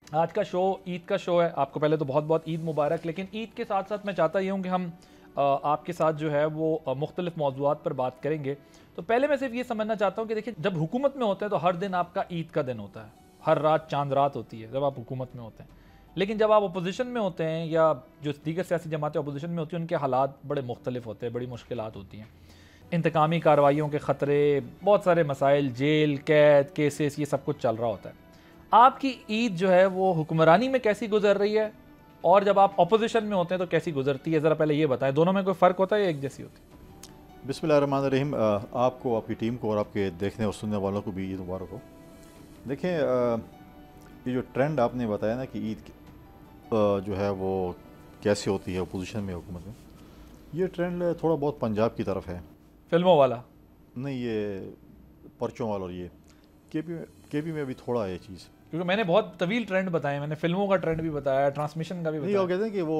आज का शो ईद का शो है। आपको पहले तो बहुत बहुत ईद मुबारक। लेकिन ईद के साथ साथ मैं चाहता ये हूँ कि हम आपके साथ जो है वो मुख्तलिफ मौज़ूआत पर बात करेंगे। तो पहले मैं सिर्फ ये समझना चाहता हूँ कि देखिए, जब हुकूमत में होते हैं तो हर दिन आपका ईद का दिन होता है, हर रात चांद रात होती है जब आप हुकूमत में होते हैं। लेकिन जब आप अपोजिशन में होते हैं या जो दीगर सियासी जमातें अपोजिशन में होती हैं, उनके हालात बड़े मुख्तलिफ होते हैं, बड़ी मुश्किलात होती हैं। इंतकामी कार्रवाइयों के ख़तरे, बहुत सारे मसाइल, जेल, कैद, केसेस, ये सब कुछ चल रहा होता है। आपकी ईद जो है वो हुक्मरानी में कैसी गुजर रही है, और जब आप अपोजिशन में होते हैं तो कैसी गुजरती है? ज़रा पहले ये बताएं, दोनों में कोई फ़र्क होता है या एक जैसी होती है? बिस्मिल्लाहिर्रहमानिर्रहीम। आपको, आपकी टीम को और आपके देखने और सुनने वालों को भी ईद मुबारक हो। देखें, ये जो ट्रेंड आपने बताया ना कि ईद जो है वो कैसे होती है अपोजिशन में, हुकूमत में, ये ट्रेंड थोड़ा बहुत पंजाब की तरफ है। फिल्मों वाला नहीं, ये पर्चों वाला। और ये केपी में भी थोड़ा है ये चीज़, क्योंकि मैंने बहुत तवील ट्रेंड बताए, मैंने फिल्मों का ट्रेंड भी बताया, ट्रांसमिशन का भी नहीं। बताया। वो कहते हैं कि वो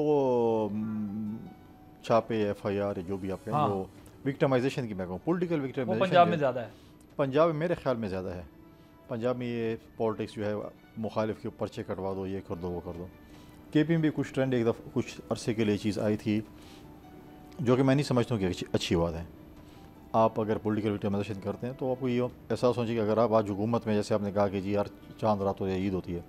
छापे, FIR, जो भी आप कहें, हाँ। वो विक्टिमाइजेशन की, मैं कहूँ पोलिटिकल वो विक्टिमाइजेशन पंजाब में ज़्यादा है। पंजाब में मेरे ख्याल में ज़्यादा है। पंजाब में ये पॉलिटिक्स जो है, मुखालिफ के पर्चे कटवा दो, ये कर दो, वो कर दो। KP में भी कुछ ट्रेंड एक दफ़ा कुछ अरसे के लिए चीज़ आई थी, जो कि मैं नहीं समझता हूँ कि अच्छी बात है। आप अगर पॉलिटिकल विक्टिमाइजेशन करते हैं तो आपको ये एहसास होना चाहिए कि अगर आप आज हुकूमत में, जैसे आपने कहा कि जी यार चांद रात होती है, ईद होती है,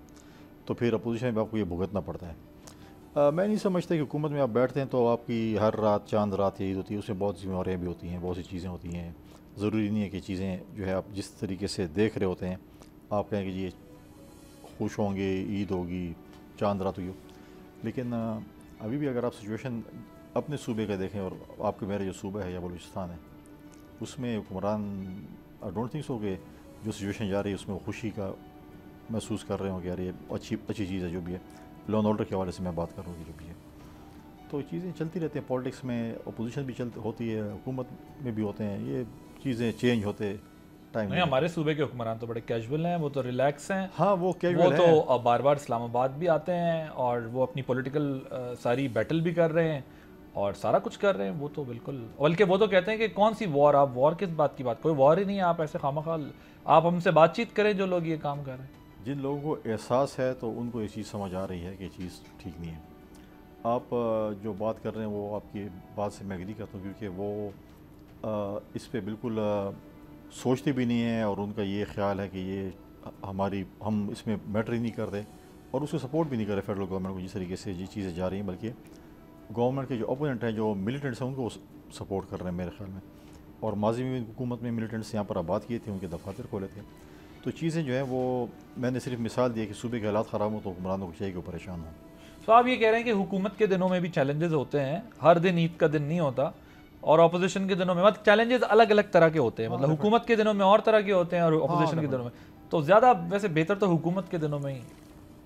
तो फिर अपोजिशन में आपको ये भुगतना पड़ता है। मैं नहीं समझता कि हुकूमत में आप बैठते हैं तो आपकी हर रात चांद रात या ईद होती है। उसमें बहुत ज़िम्मेवारियाँ भी होती हैं, बहुत सी चीज़ें होती हैं। ज़रूरी नहीं है कि चीज़ें जो है आप जिस तरीके से देख रहे होते हैं, आप कहें कि जी खुश होंगे, ईद होगी, चांद रात होगी। लेकिन अभी भी अगर आप सिचुएशन अपने सूबे का देखें, और आपके मेरा जो सूबा है या बलूचिस्तान है, उसमें हुक्मरान आई डोंट थिंक सो कि जो सिचुएशन जा रही है उसमें वो खुशी का महसूस कर रहे हो कि यार ये अच्छी चीज़ है। जो भी है, लॉ एंड ऑर्डर के हवाले से मैं बात कर रहा हूँ, जो भी है, तो चीज़ें चलती रहती हैं। पॉलिटिक्स में अपोजिशन भी चलती होती है, हुकूमत में भी होते हैं, ये चीज़ें चेंज होते टाइम। नहीं, हमारे सूबे के हुक्मरान तो बड़े कैजुअल हैं, वो तो रिलैक्स हैं। हाँ, वो कैजुअल वो तो बार बार इस्लामाबाद भी आते हैं और वो अपनी पॉलिटिकल सारी बैटल भी कर रहे हैं और सारा कुछ कर रहे हैं। वो तो बिल्कुल, बल्कि वो तो कहते हैं कि कौन सी वॉर, आप वॉर किस बात की बात, कोई वॉर ही नहीं है, आप ऐसे खामखाल आप हमसे बातचीत करें जो लोग ये काम कर रहे हैं। जिन लोगों को एहसास है तो उनको ये चीज़ समझ आ रही है कि ये चीज़ ठीक नहीं है। आप जो बात कर रहे हैं वो आपकी बात से मैं एग्री करता हूँ, क्योंकि वो इस पे बिल्कुल सोचते भी नहीं है, और उनका ये ख्याल है कि ये हम इसमें मैटर ही नहीं करते, और उसको सपोर्ट भी नहीं कर रहे फेडरल गवर्नमेंट को जिस तरीके से ये चीज़ें जा रही हैं। बल्कि गवर्नमेंट के जो अपोनेंट हैं, जो मिलिटेंट्स हैं, उनको सपोर्ट कर रहे हैं मेरे ख्याल में। और माजी में हुकूमत में मिलिटेंट्स यहाँ पर आबाद किए थे, उनके दफातर खोले थे। तो चीज़ें जो हैं वो, मैंने सिर्फ मिसाल दी है कि सूबे के हालात ख़राब हो तो हुक्मरानों को चाहिए कि वो परेशान हों। तो आप ये कह रहे हैं कि हुकूमत के दिनों में भी चैलेंजेस होते हैं, हर दिन ईद का दिन नहीं होता, और अपोजिशन के दिनों में मतलब चैलेंजेस अलग अलग तरह के होते हैं। मतलब हुकूमत के दिनों में और तरह के होते हैं और अपोजिशन के दिनों में तो ज़्यादा, वैसे बेहतर तो हुकूमत के दिनों में ही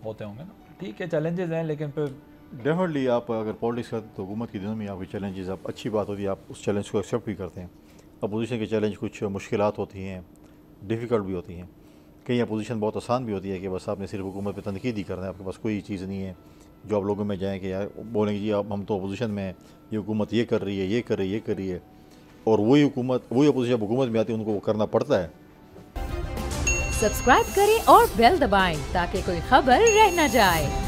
होते होंगे ना। ठीक है, चैलेंजेस हैं, लेकिन फिर डेफिनेटली आप अगर पॉलिटिक्स करते हैं तो हुकूमत के दिनों में आपकी चैलेंजेस, आप अच्छी बात होती है, आप उस चैलेंज को एक्सेप्ट भी करते हैं। अपोजिशन के चैलेंज कुछ मुश्किलात होती हैं, डिफ़िकल्ट भी होती हैं। कई अपोजिशन बहुत आसान भी होती है कि बस आपने सिर्फ हुकूमत पे तनकीद ही करना है, आपके पास कोई चीज़ नहीं है जो आप लोगों में जाएँ कि यार बोलेंगे जी आप, हम तो अपोजिशन में हैं, ये हुकूमत ये कर रही है, ये कर रही है, ये कर रही है, और वही अपोजिशन हुकूमत में आती है, उनको वो करना पड़ता है। सब्सक्राइब करें और बेल दबाएं ताकि कोई खबर रह न जाए।